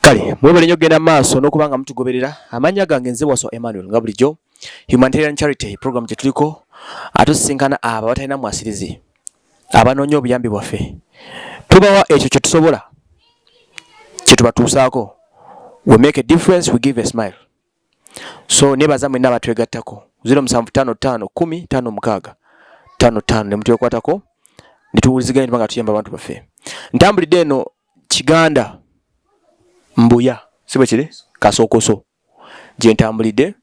Kale mwebale nnyo genda maaso n'okubanga mutugoberera amanya gange nze Waso Emmanuel nga bulijjo Humanitarian Charity program gye tuliko atusinkana abo abatalina mwasirizi abanoonya obuyambi bwaffe tubawa ekyo kye tusobola kye tubatuusaako. We make a difference, we give a smile. So nebaza mwenna abatwegattako 0755105655 ne mutwekwatako ne tuwuliziganya tubanga tuyamba abantu baffe. Ntambulidde eno Kiganda Mbuya sibe kiri Kasokoso gye ntambulidde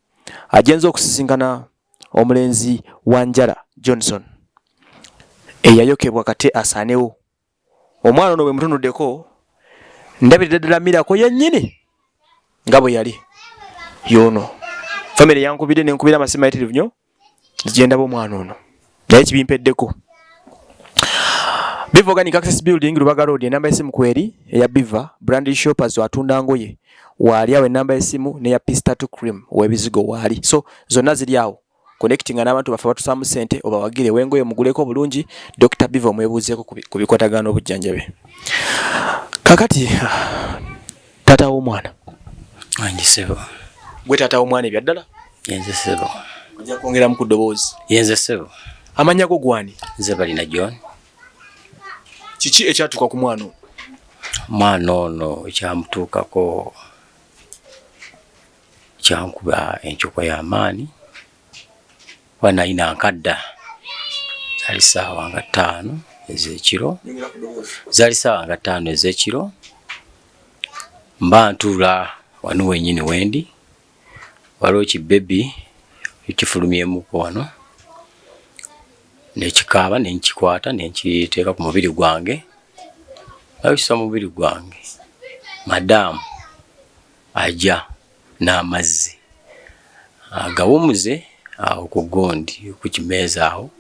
agenza okusisinkana omulenzi Wanjala Johnson eyayokebwa kate asaanewo. Omwana ono bwe mutunuddeko ndabirira ddala mirako yennyini nga bwe yali yono. Family yankubidde nenkubira amasimu mayitirivu nnyo zigendaba omwana ono naye kibimpeddeko. Biva Organic Access Building Lubaga Road enamba y'essimu kweri eya Biva Brand Shoppers watunda ngoye wali awo enamba y'essimu neya Pistatu Cream w'ebizigo wali. So zonna ziri awo connecting n'abantu baffe batusaamu ssente oba wagire wengoye muguleko bulungi Dr. Biva omwebuuzeeko ku bikwatagano obujjanjabe. Kakati tata w'omwana Anjisebo. Gwe tata w'omwana ebyaddala? Yenze sebo. Ojja kwongera mu ddoboozi. Yenze sebo. Amannya go gwani? Nze Balina John. Kiki ekyatuuka ku mwana ono? Mwana ono ekyamutuukako kyankuba encoko y'amaanyi wanayina nkadda zali ssaawa nga 5 ez'ekiro. Zali ssaawa nga 5 ez'ekiro mba ntuula wano wenyini wendi waliwo kibebi ekifulumyemuko wano nekikaaba nenkikwata nenkiteeka ku mubiri gwange ayisa mubiri gwange. Madamu ajja n'amazzi agawumuze awo ku gondi ku kimeeza awo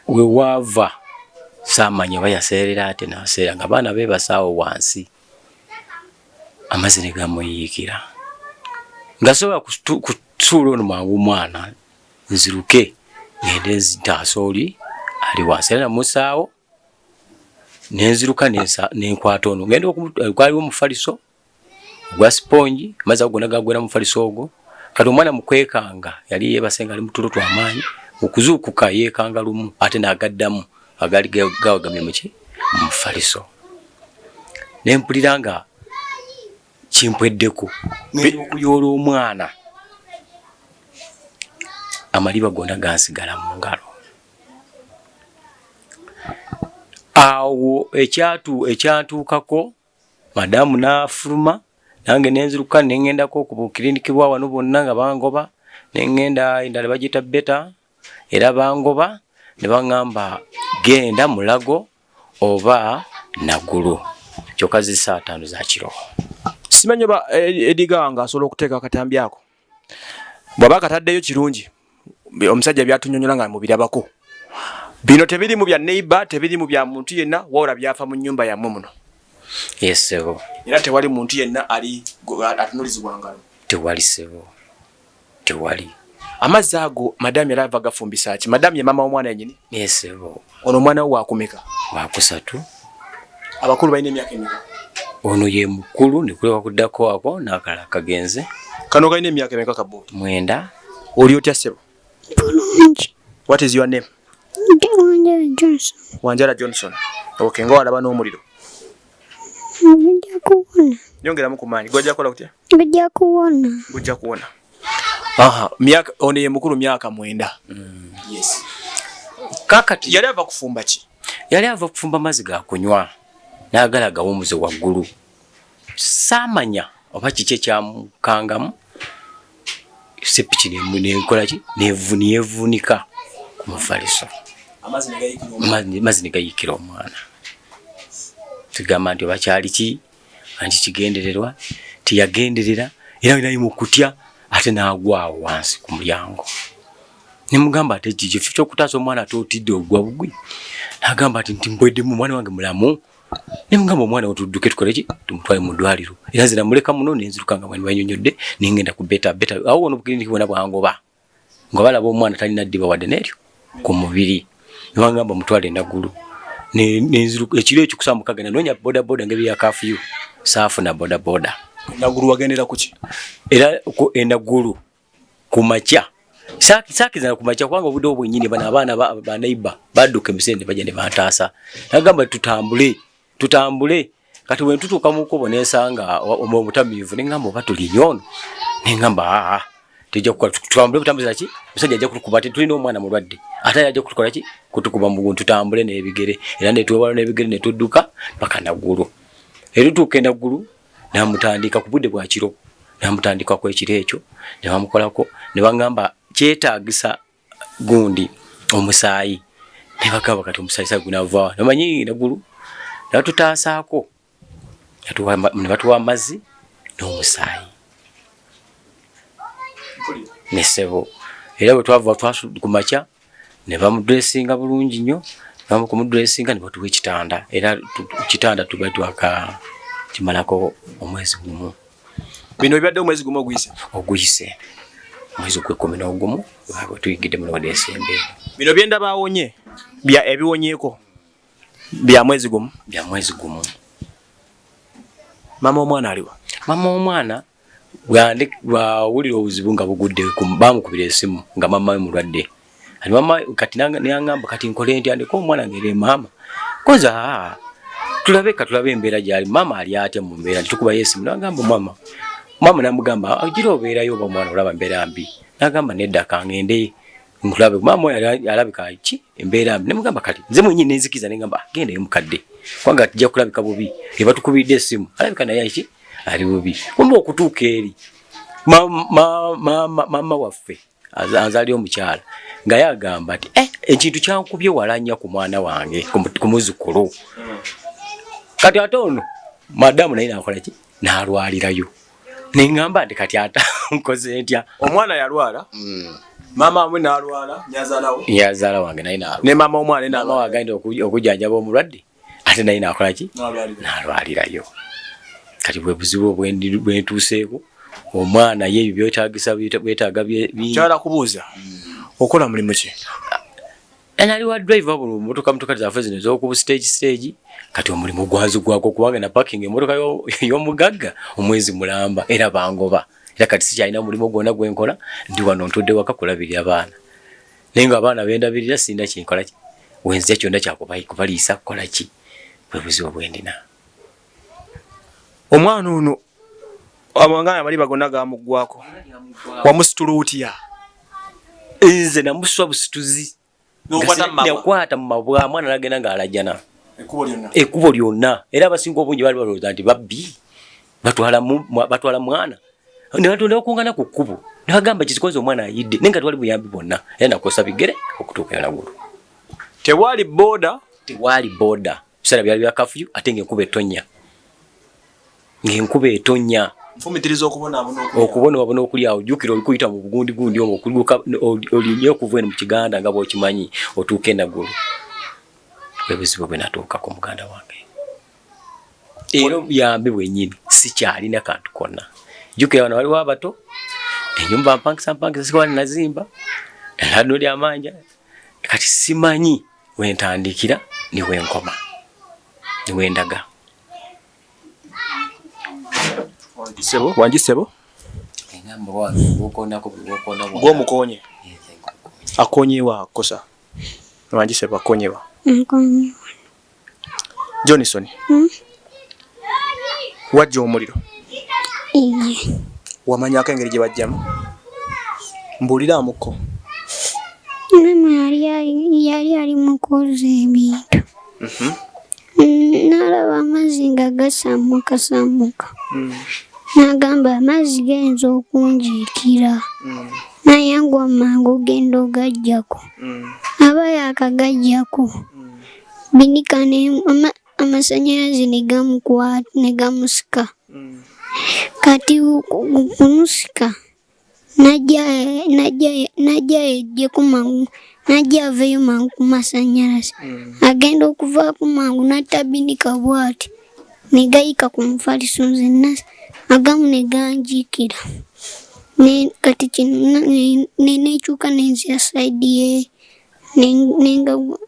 we wava saamanya bayaseerera ate n'aseera nga baana be basaawo wansi amazzi ne gamuyiikira ngasobola kutuula ono mangu mwana nziruke ngende nzitaasa oli ali wansi era namusaawo nenziruka nenkwata ono ngenda kwaliwo omufaliso ogwa spongi amazzi ago gonna gagwera mu mufaliso ogwo kati omwana mukwekanga yali yeebasenga ali mutulo tw'amaanyi okuzuukuka yeekanga lumu ate n'agaddamu agali gawagamye muki mu mufaliso nempulira nga kimpweddeko okuyoola omwana amaliba gonna gansigala mu ngalo. Awo ekyantuukako madamu n'afuluma nange nenziruka nengendako ku bukiriniki bwa wano bonna nga bangoba nengenda endala bagita beta era bangoba ne baŋŋamba genda Mulago oba Nagulu kyokka zi saa 5 za kiro. Simanyi oba Ediga nga asobola okuteeka akatambi ako bw'aba akataddeyo kirungi omusajja byatunyonyola nga mubirabako. Bino tebiri mu bya neighbor tebiri mu bya muntu yenna wawula byafa mu nnyumba yammwe muno. Yes sebo. Era tewali muntu yenna ali atunulizibwa ngalo. Tewali sebo. Tewali. Amazzi ago madamu yali ava gafumbisa ki? Madamu ye mama w'omwana yennyini? Yes sebo. Ono omwana we waakumeka? Waakusatu. Abakulu balina emyaka emeka? Ono ye mukulu ne kuleka kuddako ako n'akalala kagenze. Kano kalina emyaka emeka kabbo? 9. Oli otya sebo? Bulungi. What is your name? Wanjala Johnson. Wanjala Johnson. Okay, nga walaba n'omuliro. Gujja kuwona. Nyongeramu ku maanyi. Gojja kukola kutya? Gujja kuwona. Gujja kuwona. Aha, myaka ono ye mukulu myaka 9. Yes. Kakati yali ava kufumba ki? Yali ava kufumba mazzi ga kunywa n'agala gawumuze waggulu. Saamanya oba kiki ekyamukangamu sepiki nenkola ki nevunika ku mufaliso. Amazzi ne gayiikira omwana. Tugamba nti oba kyali ki anti kigendererwa tiyagenderera era naye mu kutya ate n'agwawo wansi ku mulyango. Nemugamba ate kiki kyokutaasa omwana tootidde ogwa bugwi. N'agamba ati mpweddemu omwana wange mulamu. Nemugamba omwana otudduke tukole ki tumutwale mu ddwaliro. Era nze namuleka muno nenziruka nga bwani banyonyodde nengenda ku beta awo ono bukiriniki bwona bwangoba nga balaba omwana talina ddiba wadde neryo ku mubiri. Nebagamba mutwale Nagulu Nenziruka ekiro ekyo kusambuka gana nonya boda ngeri ya kafyu saafu na boda. Naguru wagendera kuki? Era ko enaguru kumacha. Saki za kumacha kwanga obudde obwennyini bana abaana ba neighbor badduka emisende baje ne batasa. Nagamba tutambule. Kati bwe tutuka muko bonesanga omutamivu nengamba batuli nyono. Nengamba tujja kutambuza ki? Musajja ajja kukubate tulina omwana mulwadde. Ate ajja kutukola ki? Kutukuba mu tutambule n'ebigere. Era ne tuwala n'ebigere ne tudduka paka naguru. Era tutuka naguru namutandika ku budde bwa kiro. Namutandika ku ekiro ekyo ne bamukolako ne bangamba kyetaagisa gundi omusaayi. Ne bakaba kati omusaayi sagunava. Namanyi naguru. Natutasaako. Ne batuwa amazzi n'omusaayi. Nesebo. Era bwe twava kumacha ne bamudressinga bulungi nnyo. Bamu kumudressinga ne batuwa ekitanda. Era kitanda tubatwaka kimalako omwezi gumu. Bino byadde omwezi gumu oguyise. Mwezi gwe 11 baba tuyigide mu Desemba. Bino byenda baawonye bya ebiwonyeeko bya mwezi gumu. Mama omwana aliwa? Mama omwana bwawulira obuzibu nga bugudde bamukubira esimu nga mama we mulwadde. Ali mama kati nangamba kati nkole ntya ndiko omwana ngere mama. Koza tulabe embeera gyali mama ali atya mu mbeera tukuba yesimu nangamba mama namugamba agira obeerayo oba mwana olaba mbeera mbi. Nagamba nedda kangende nkulabe mama alabika ki embeera mbi. Nemugamba kati nze mwennyini nzikiza nengamba genda mukadde kwanga tujja kulabika bubi eba tukubidde esimu alabika naye ki ali bubi. Kumbe okutuuka eri mama waffe azali omukyala nga yagamba ati ekintu kyankubye walanya ku mwana wange ku muzukulu. Kati ate ono madamu naye nakola ki nalwalirayo. Nengamba nti kati ata nkoze ntya. Omwana yalwala? Mama amwe nalwala yazala wange naye nalwala. Ne mama omwana mama wagenda okujjanjaba omulwadde ate naye nakola ki nalwalirayo. Kati bwe buzibu bwentuuseeko omwana ye byetaagisa byetaaga kyala kubuuza okola mulimu ki? Ali wa driver bulu motoka zaffe zino ez'oku stage kati omulimu gwako kubanga na parking emotoka y'omugagga omwezi mulamba era bangoba. Era kati sikyalina mulimu gwonna gwenkola ndi wano ntudde waka kulabirira abaana. Naye nga abaana bendabirira sinda kinkola ki wenzija kyonna kyakubaliisa kukola ki bwe buzibu bwendina. Omwana ono amanganya amaliba gonna gamuggwako wamusitula otya? Nze namuswa busituzi nekwata mu mabwa mwana nagenda ng'alajjana ekkubo lyonna. Era abasinga obungi bali balowooza nti babbi batwala mwana ne batunda okungana ku kkubo ne bagamba kizikoze omwana ayidde naye nga twali buyambi bwonna. Era nakosa bigere okutuuka nagulu. Tewali boda biseera byali bya kafyu ate ng'enkuba etonnya. Nfumitiriza okubona okuli awo jjukira olikuyita mu bugundi omwo olinye okuva eno mu Kiganda nga bw'okimanyi otuuka enagulu. Bwe buzibu bwe natuuka ku muganda wange. Era buyambi bwennyini sikyalina kantu konna. Jjukira wano waliwo abato ennyumba mpangisa sikwali nazimba erado ly'amanja kati simanyi wentandikira ni wenkoma ni wendaga. Wangisebo? Gwomukonye. Akonyewa kosa. Wangisebo akonyewa. Nkonyewa. Johnson. Wajja omuliro? Wamanyako engeri gye bajjamu? Mbuulira amuko. Mama yali ali mu kwoza ebintu. N'alaba amazzi nga gasammuka. N'agamba amazzi gayinza okunjiikira. N'ayangwa mangu ogenda ogaggyako. Aba yaakagaggyako. Binika amasannyalaze ne gamukwata ne gamusika. Kati kumusika najja yejjeko mangu najja aveeyo mangu ku masannyalaze. Agenda okuvaako mangu n'atta binika bw'ati ne gayika ku mufaliso nzenna agamu ne ganjiikira. Kati kino nekyuka nenzira sayidi ye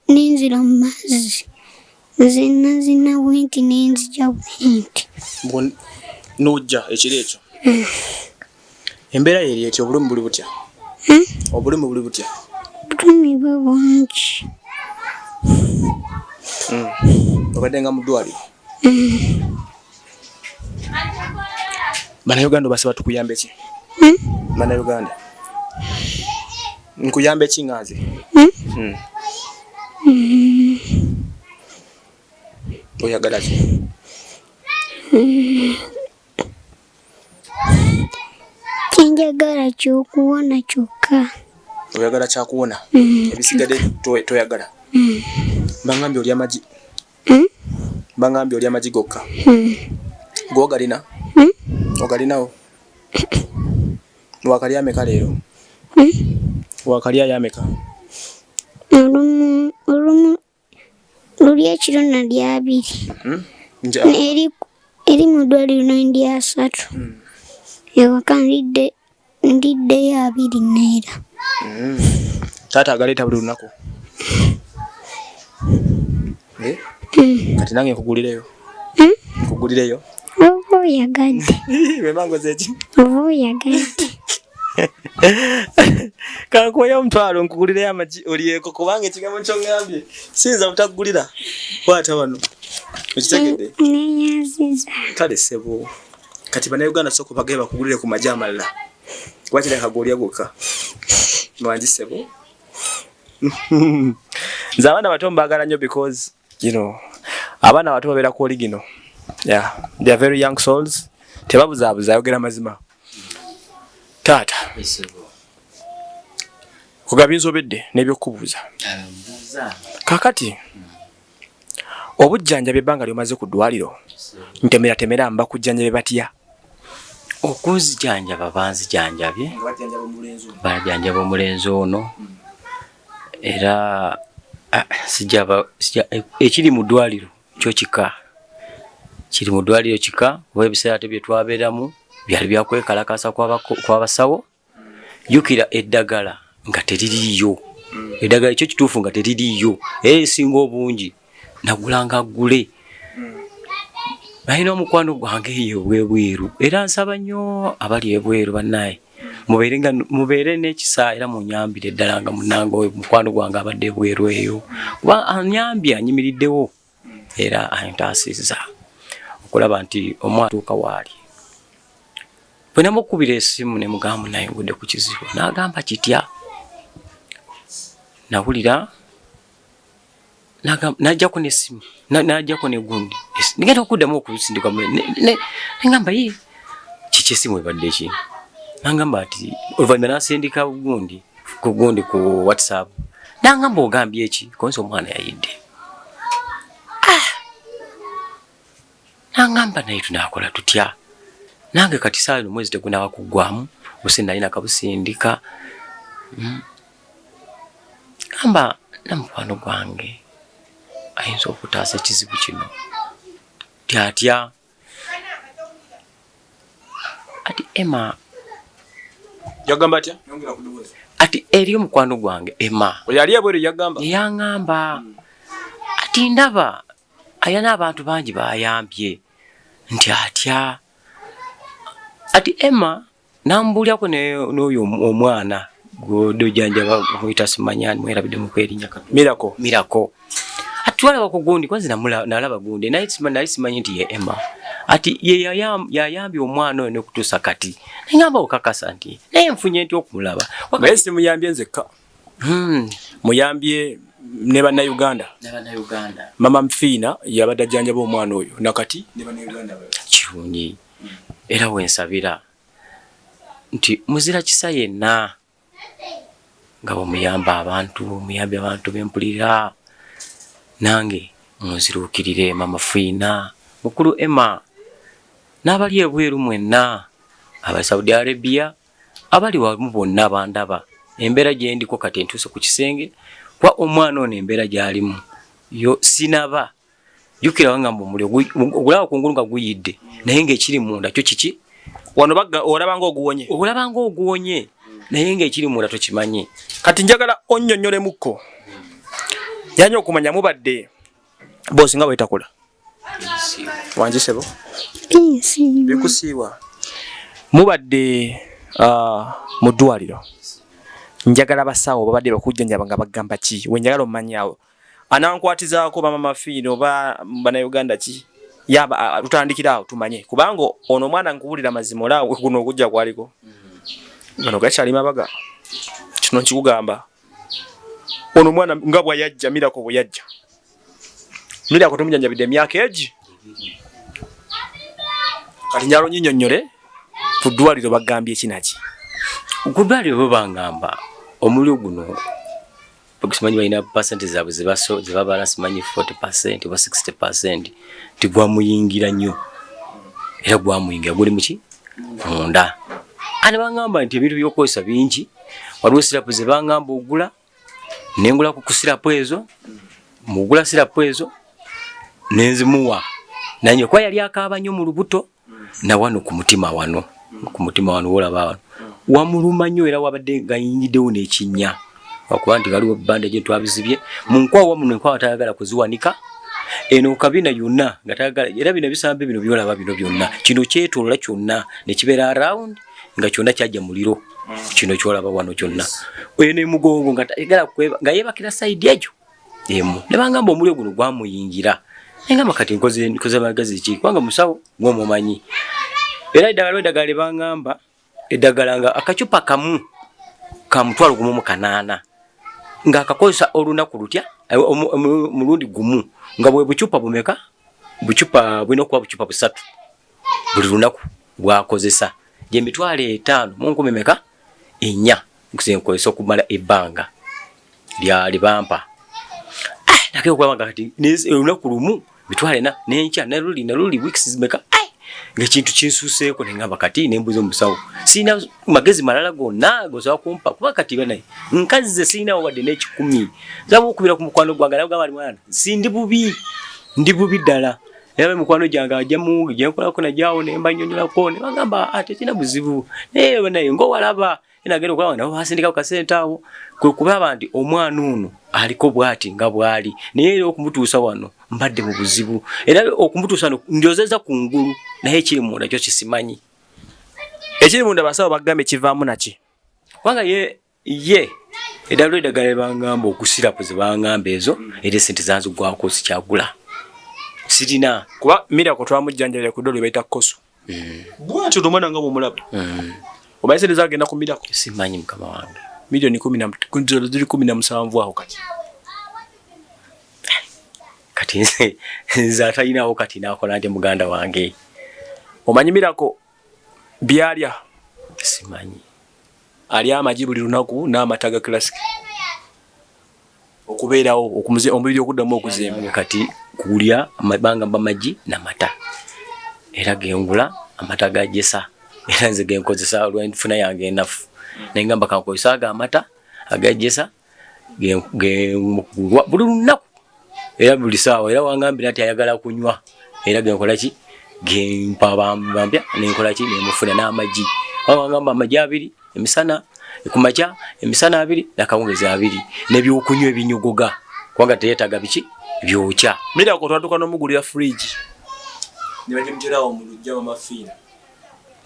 nenzira mu mazzi zina bwenti nenzija bwenti. Nojja ekiro ekyo. Embeera yeri etyo obulumi buli butya? Obulumi buli butya? Obulumi bwe bungi. Obadde nga mu ddwaliro? Bannayuganda obasaba tukuyambe ki? Bannayuganda nkuyambe ki nga nze? Oyagala ki? Kyenjagala kyokuwona kyokka. Oyagala kyakuwona? Ebisigadde toyagala? Bangambye oli amagi. Bangambye oli amagi gokka. Gwogalina? Ogalinawo? Wakalya ameka leero? Wakalya yameka? Olumu luli ekiro nalya 2. Eri mu ddwaliro nalya 3. Ewaka ndiddeyo 2 neera. Taata agaleeta buli lunaku? Kati nange nkugulireyo? Nkugulireyo? Oba oyagadde. Wemangoze eki? Oba oyagadde. Kankuwayo omutwalo nkugulireyo amagi olyeko kubanga ekigambo kyongambye siyinza butakugulira. Kwata wano. Okitegedde? Nenyaziza. Kale ssebo. Kati bannayuganda sooka bagee bakugulire ku magi amalala. Wakira kagolya gokka. Mwangi ssebo. Nze abaana bato mbagala nnyo because abaana bato babeera ku original. Yeah, they are very young souls. Tebabuzaabuza ayogera mazima. Taata. Kugabinza obedde n'ebyokubuuza. Kakati obujjanjabi ebbanga lyomaze ku ddwaliro ntemera mba kujjanjabe batya? Okunzijanjaba banzijanjabye. Banjanjaba omulenzi ono. Era ekiri mu ddwaliro kyo kika. Kiri mu ddwaliro kika kuba ebiseera bye twabeeramu byali byakwekalakasa kw'abasawo. Jjukira eddagala nga teririiyo. Eddagala ekyo kituufu nga teririiyo. Esinga obungi nagulanga gule. Nalina omukwano gwange ebweru era nsaba nnyo abali ebweru bannaye mubeere n'ekisa era munyambire ddala nga munnange mukwano gwange abadde ebweru eyo kuba anyambye anyimiriddewo era antaasizza okulaba nti omwana atuuka waali. Bwe namukubira essimu ne mugamba nayingudde ku kizibu n'agamba kitya. Nawulira najjako n'essimu najjako n'egundi nigenda okuddamu okusindika nengamba ye kiki essimu ebadde ki. Nangamba ati oluvannyuma nasindika gundi ku WhatsApp. Nangamba ogambye eki konse omwana yayidde. Nangamba naye tunakola tutya. Nange kati saali omwezi tegunawa kuggwamu ose nalina kabusindika. Gamba namukwano gwange ayinza okutaasa ekizibu kino tyatya. Ati Emma yagamba atya? Ati eri omukwano gwange Emma oyali ebweru yagamba? Yangamba ati ndaba ayana abantu bangi bayambye nti atya. Ati Emma nambulyako n'oyo omwana gw'ojjanjaba muyita simanyani mwerabidde mu kwerinnya Mirako. Ati walaba ku gundi kwanze nalaba gundi naye simanyi nti ye Emma. Ati ye yayambye omwana oyo n'okutuusa kati. Nengamba okakasa nti naye nfunye nti okumulaba. Naye si muyambye nzekka. Muyambye ne bannayuganda. Mama Mfiina yabadde ajjanjaba omwana oyo nakati ne bannayuganda kirungi. Era wensabira nti muzira kisa yenna nga bwemuyamba abantu muyambye abantu bempulira nange munziruukirire Mama Fiina mukulu Emma n'abali ebweru mwenna aba Saudi Arabia abali wamu bonna bandaba embeera gye ndiko kati entuuse ku kisenge kwa omwana ono embeera gy'alimu yo sinaba. Jjukira wangamba omuliro ogulaba kungulu nga guyidde naye ng'ekiri munda kyo kiki wano olabanga oguwonye naye ng'ekiri munda tokimanyi. Kati njagala onnyonnyole mukko yanya okumanya mubadde bosi nga bwetakula wanjisebo bikusiiwa mubadde mu ddwaliro njagala basawo babadde bakujjanjaba nga bagamba ki wenjagala omanyawo anankwatizaako bamama fiino oba bannayuganda ki yaba tutandikira awo tumanye kubanga ono omwana nkubulira mazima olaawe guno okujja kwaliko gano gakyali mabaga kino nkikugamba ono omwana nga bweyajja mirako bweyajja mirako tumujjanjabidde emyaka egi kati njalo nyinyonnyole ku ddwaliro bagambye ekinaki ku ddwaliro bo bangamba omuliro guno simanyi balina pasente zaabwe zebabala simanyi 40% oba 60% tigwamuyingira nnyo era gwamuyingira guli muki munda ane bangamba nti ebintu byokozesa bingi waliwo sirapu zebangamba ogula nengula ku sirapu ezo mugula sirapu ezo nenzimuwa nanye kwa yali akaaba nnyo mu lubuto na wano ku mutima wano wolaba wano wamuluma nnyo era wabadde gayingiddewo n'ekinnya okuba nti galiwo banda gye twabizibye mu nkwawa muno enkwawa tayagala kuziwanika eno kabina yonna nga tayagala era bino bisambe bino byolaba bino byonna kino kyetolola kyonna ne kibeera around nga kyonna kyajja muliro kino kyolaba wano kyonna eno emugongo nga tayagala kweba nga yebakira side egyo emu ne bangamba omuliro guno gwamuyingira engamba kati nkoze magazi ki kubanga musawo gw'omumanyi era eddagala bangamba eddagala nga akacupa kamu ka mutwalo gumu mu kanaana nga akakozesa olunaku lutya mulundi gumu nga bwe bucupa bumeka bucupa bwino kuba bucupa busatu buli lunaku bwakozesa gye mitwalo 5 mu nkumi meka 4 nkusenkozesa okumala ebbanga lya libampa nakyo kwabanga kati olunaku lumu mitwalo 4 n'enkya naluli weeks zimeka ng'ekintu kinsuseeko nengamba kati nembuza omusawo sina magezi malala gonna gosobola kumpa kuba kati banaye nkazize sina wadde n'ekikumi zaba okubira ku mukwano gwange nabwo bali mwana ndi bubi ddala era mukwano gyange ajja mungi gyenkolako najyawo nemba nnyonnyolako ne bagamba ate kina buzibu naye banaye ng'owalaba enagenda okulaba nabo basindikako kasente awo kwe kulaba nti omwana ono aliko bw'ati nga bw'ali naye era okumutuusa wano mbadde mu buzibu era okumutuusa wano njozeza ku ngulu naye ekiri munda kyo kisimanyi ekiri munda basawo bagambe kivaamu naki kubanga ye eddagala eddagala bangamba okusirapu ze bangamba ezo era esente zanzigwako sikyagula sirina kuba mirako twamujjanjabira ku ddwaliro bayita koso bwatyo omwana nga bw'omulaba oba esente zagenda ku mirako simanyi mukama wange milioni 17 aho kati nze atalinawo kati nakola nti muganda wange omanyi mirako byalya simanyi alya amagi buli lunaku n'amata ga classic okubeerawo omubiri okuddamu okuzimba kati kulya amabanga bamagi n'amata era gengula amata gajesa era nze genkozesa olw'enfuna yange enafu nengamba kankozesa aga amata agajesa buli lunaku era buli saawa era wangambira nti ayagala kunywa era genkola ki gempa bambya nenkola ki nemufuna n'amagi wangamba amagi 2 emisana kumakya emisana 2 nakawungezi 2 nebyokunywa ebinyogoga kubanga teyetaga biki byokya mirako twatuka n'omugulira fridge ne bagimuterawo mu lujja w'amafiina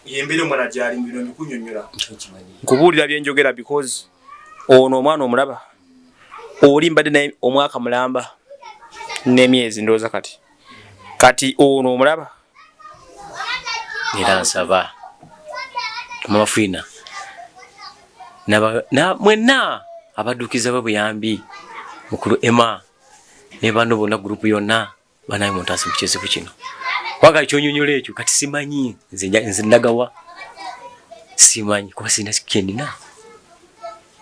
yembere omwana gyali mbino ndikunyonnyola nkubuulira byenjogera because ono omwana omulaba oli mbadde naye omwaka mulamba n'emyezi ndowooza kati ono omulaba era nsaba amafiina mwenna abaddukiza babuyambi mukulu Emma ne bano bonna gurupu yonna banaye muntaasi mu kizibu kino kubanga kyonyonyola ekyo kati simanyi nze ndagawa simanyi kuba sirina kyendina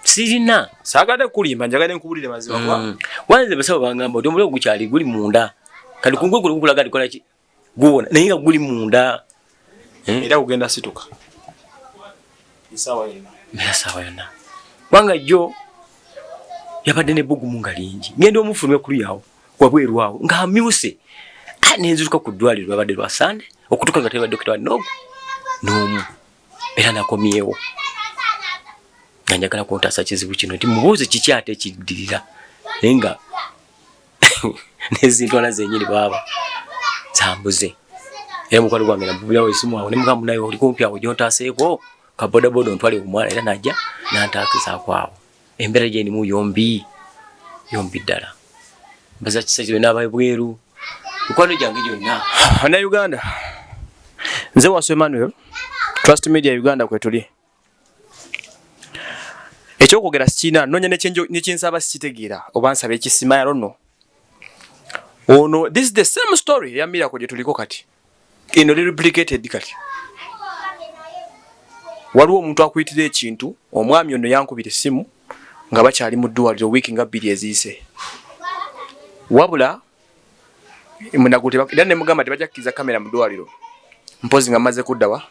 sirina saagala kulimba njagala nkubulire mazima kwa wanze basaba bangamba oti omuliro gukyali guli munda kati kungwe gukulaga likola ki guwona naye nga guli munda era ugenda situka isawa yonna kubanga jjo yabadde n'ebbugumu nga lingi ngenda omufulumya kuli yawo wabweru awo ng'amyuse nenziruka ku ddwaliro lwabadde lwa Sande okutuka nga tebadde dokita wanogo n'omu era nakomyewo nga njagala kuntaasa kizibu kino nti mubuuze kiki ate ekiddirira naye nga nezintwala zenyini baba zambuze era mukwano gwange nabubirawo esimu awo ne mugambo naye oli kumpi awo gyontaseeko ka bodaboda ontwale omwana era najja nantakizaako awo embeera gyenimu yombi ddala mbaza kisajiro n'abaye bweru mukwano gyange gyonna na Uganda nze wasu Emmanuel Trust Media Uganda kwetuli ekyokugera sikina nonya nekinsaba sikitegeera oba nsaba ekisima ya rono ono this is the same story ya Miracle gye tuliko kati ino replicated kati waliwo omuntu akuyitira ekintu omwami ono yankubira essimu nga bakyali mu ddwaliro wiiki nga 2 eziyise wabula munagute era ne mugamba tebajakkiza kamera mu ddwaliro mpozi nga maze kuddawa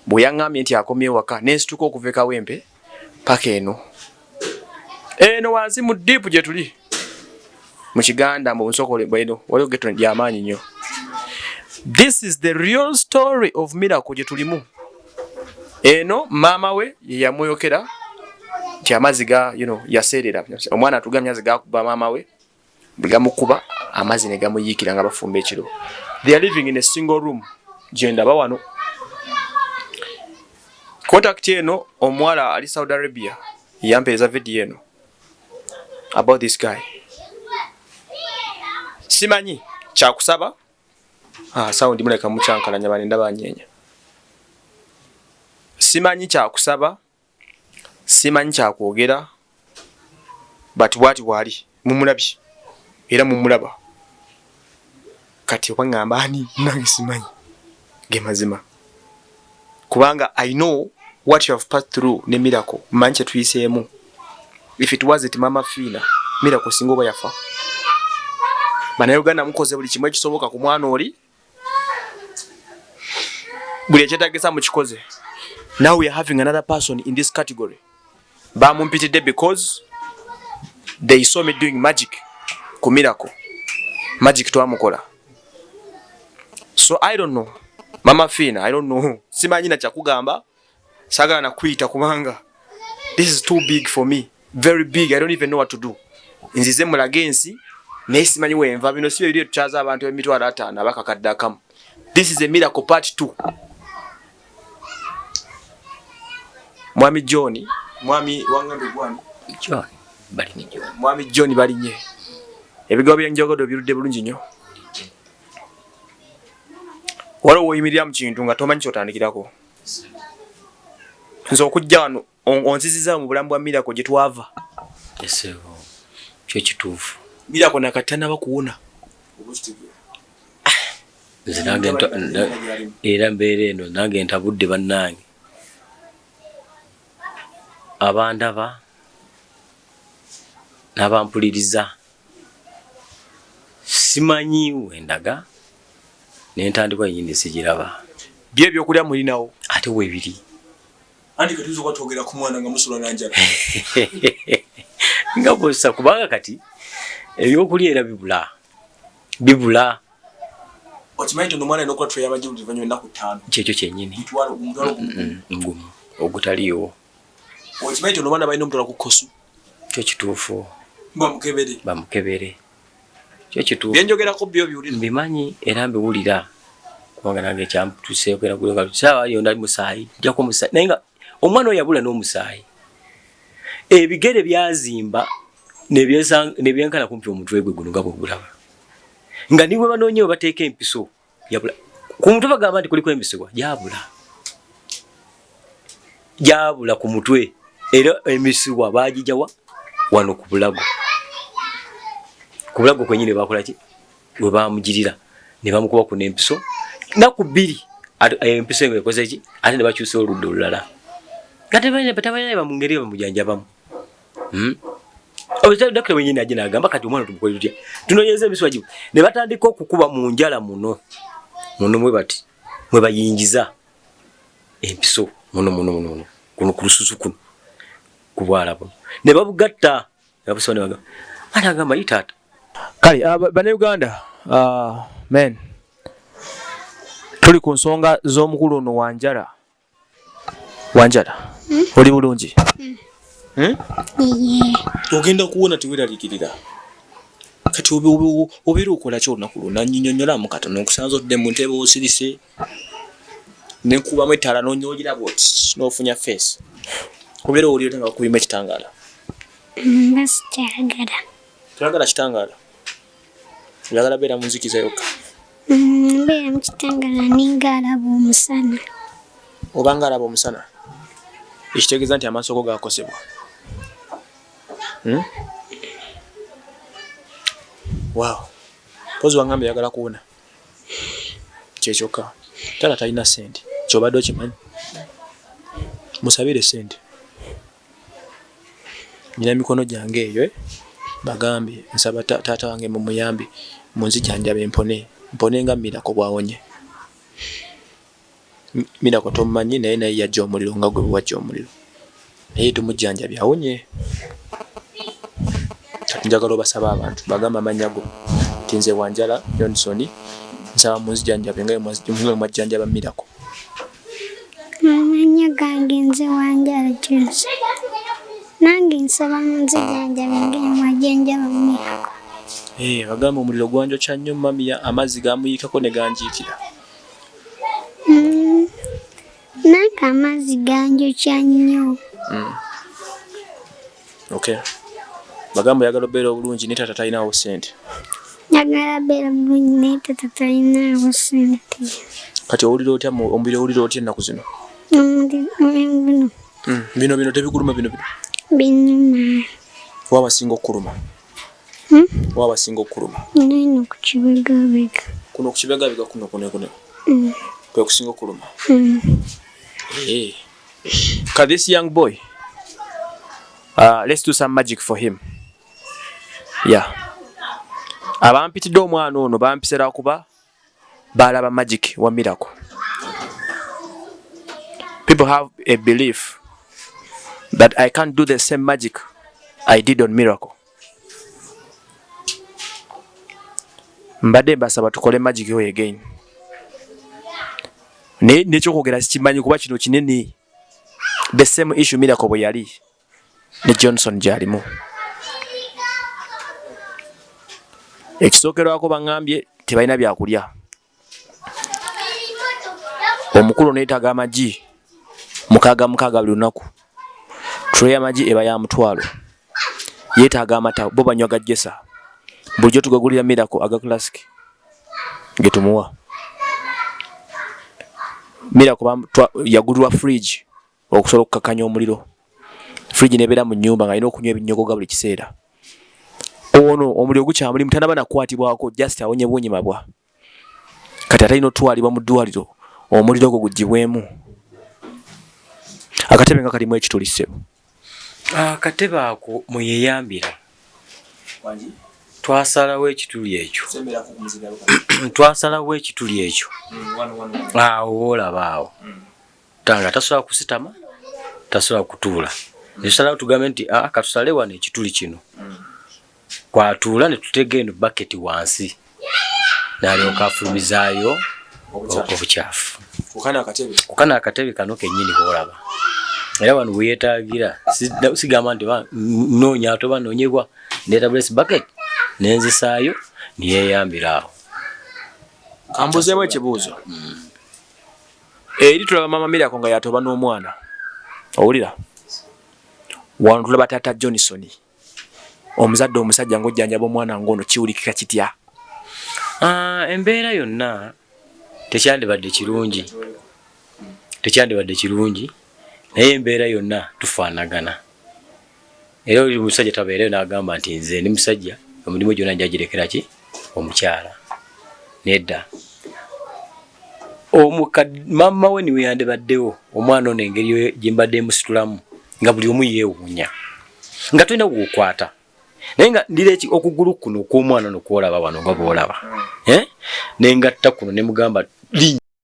bwe yaŋŋambye nti akomye waka n'ensituka okuva e Kawempe paka eno wansi mu diipu gye tuli mu Kiganda mu Nsokole bweno waliwo geto ly'amaanyi nnyo. This is the real story of Miracle gye tulimu. Eno maama we ye yamuyokera nti amazzi ga yaseerera omwana atugamya amazzi gakuba maama we bwe gamukuba amazzi ne gamuyiikira nga bafumba ekiro. They are living in a single room gye ndaba wano. Contact eno omwala ali Saudi Arabia yampeeza video eno about this guy. Simanyi kyakusaba sound muleka mucyankalanya bane ndaba nyenya. Simanyi kyakusaba simanyi kyakwogera but bwati wali mumulabi era mumulaba kati wangamba ani nange simanyi ge mazima kubanga I know what you have passed through ne Miracle manche tuyiseemu. If it wasn't Mama Fina Miracle singo ba yafa bana Uganda mukoze buli kimwe kisoboka ku mwana oli buli ekyetagisa mu kikoze. Now we are having another person in this category bamumpitidde because they saw me doing magic ku Miracle magic twamukola. So I don't know Mama Fina, I don't know. Simanyi na kyakugamba sagala na kuita kubanga this is too big for me, very big. I don't even know what to do. Nzize mulagensi nesimanyi wenva bino sibe biri tuchaza abantu emitwala 5 abakakadda kamu. This is a Miracle part 2. Mwami John, mwami wangambe gwani John bali ni John. Mwami John bali nye ebigo byenjogodo birudde bulungi nnyo. Waliwo oyimirira mu kintu nga tomanyi kyotandikirako. Nzo okujja wano onziziza mu bulamu bwa Miracle gye twava. Esebo kyo kituufu. Miracle nakatana bakuwona. Nze nange era mbeera eno nange ntabudde bannange. Abandaba n'abampuliriza simanyi wendaga n'entandikwa yennyini sigiraba. Bye ebyokulya mulinawo ate weebiri andi katuzo kwatogera ku mwana nga musula nanjala nga bosa kubanga kati ebyokulya era bibula okimanyi tono mwana inokuwa tuya amajibu tuvanyo ennaku 5 kyekyo kyennyini ngumu ogutaliiwo. Okimanyi tono mwana balina omutwala ku kosu kyo kituufu bamukebere kyo kituufu byenjogerako byo biwulira mbimanyi era mbiwulira kubanga nange kyamtuseeko era kulenga sawa yonda musaayi jako musaayi naye nga omwana oyo yabula n'omusaayi ebigere byazimba nebyenkana kumpi omutwe gwe guno nga bwegulaba nga niwe banoonyewe bateeka empiso yabula ku mutwe bagamba nti kuliko emisibwa jabula ku mutwe era emisibwa bagijawa wano ku bulago kwenyine bakola ki we bamugirira ne bamukuba ku nempiso naku 2 empiso ngo ekoze ki ate ne bakyusa oludde olulala batabanye bamungeri bamujanjabamu obita dokita wenyine ajina agamba kati omwana tumukolera tutya tunonyeza emiswa gibu ne batandika okukuba mu njala muno mwe bati mwe bayingiza empiso muno kuno ku lususu kuno ku Bwarabu ne babugatta abasone bagamba ana agamba itata kale bane Uganda men tuli ku nsonga z'omukulu ono Wanjala oli bulungi ogenda kuwona tiweralikirira Kati obeera okola ki olunaku lwonna nnyonnyolamu katono okusanza otudde mu ntebe osirise nenkubamu ettaala n'onyoliraba oti n'ofunya face obeera owulira nga bakubimu ekitangaala Basikyagala. toyagala kitangaala oyagala beera mu nzikiza yokka Mbeera mu kitangaala ningalaba omusana. oba ngaalaba omusana ekitegeeza nti amaaso go gaakosebwa waaw pozi wangambye yagala kuwona kyekyokka tala talina ssente kyobadde okimanyi musabire ssente nina mikono gyange eyo bagambye nsaba taata wange mumuyambe munzijanjabe mpone nga Miracle bwawonye Miracle tomumanyi naye yajja omuliro nga gwe wajja omuliro naye tumujjanjabye awonye kati njagala obasaba abantu bagamba amannya go nti nze Wanjala Johnson nsaba munzijanjabe nga mwajjanjaba Miracle. Amannya gange nze Wanjala Johnson. Nange nsaba munzijanjabe ng'emwajjanjaba Miracle. Bagamba omuliro gwanjokya nnyo mami amazzi gamuyiikako ne ganjiikira. Nange amazzi ganjokya nnyo. Okay. Bagamba oyagala obeera obulungi naye taata talinawo ssente. Njagala beera bulungi naye taata talinawo ssente. Kati owulira otya omubiri owulira otya ennaku zino? Bino tebikuluma bino. Binnuma. Waabasinga okkuluma? Waabasinga okkuluma? Nino ku kibegabega. Kuno ku kibegabega kuno. Kwe kusinga okkuluma? This young boy, let's do some magic for him. Yeah. Abampitidde omwana ono bampisera kuba balaba magic wa Miracle. People have a belief that I can't do the same magic I did on Miracle. Mbadde mbasaba tukole magic yo again. Nekyokwogera sikimanyi kuba kino kinene. The same issue Miracle bwe yali ne Johnson gyalimu. Ekisookerwako bangambye tebalina byakulya. Omukulu neetaaga amagi mukaaga buli lunaku. Tray amagi eba ya mutwalo. Yeetaaga amata bo banywa gajjesa. Bulijjo tugagulira Miracle aga classic getumuwa. Miracle yagulirwa fridge okusobola okukakanya omuliro. Fridge nebeera mu nnyumba nga alina okunywa ebinyogoga buli kiseera. Ono omuliro gukyamuli mutanaba nakwatibwako just awonyebwonye mabwa. Kati atalina otwalibwa mu ddwaliro omuliro ogwo gugibwemu. Akatebe nga kalimu ekitulisebo. Akatebe ako muyeyambira. Twasalawo ekituli ekyo. Twasalawo ekituli ekyo. Awo olaba awo. Tanga tasobola kusitama, tasobola kutuula. Nesalawo tugambe nti katusale wano ekituli kino. Kwatuula ne tutega eno bucket wansi. N'alyoka afulumizaayo obukyafu. Kukana akatebe kano kennyini koolaba. Era wano weyeetaagira sigamba nti noonya ate banoonyebwa ndeeta bless bucket nenzisaayo niyeeyambira awo. Kambuzeemu ekibuuzo. Eri tulaba mama Miracle nga yatoba n'omwana. Owulira? Wano tulaba taata Johnson. Omuzadde omusajja ng'ojjanjaba omwana ng'ono kiwulikika kitya? Embeera yonna tekyandibadde kirungi. Naye embeera yonna tufaanagana. Era oli musajja tabeereyo n'agamba nti nze ndi musajja omulimu gyonna njagirekera ki omukyala. Nedda. Mama we niwe yandibaddewo omwana ono engeri gye mbadde musitulamu nga buli omu yeewuunya. Nga tulina gw'okwata. Naye nga ndira okugulu kuno kw'omwana ono kwolaba wano nga bw'olaba. Ne ngatta kuno ne mugamba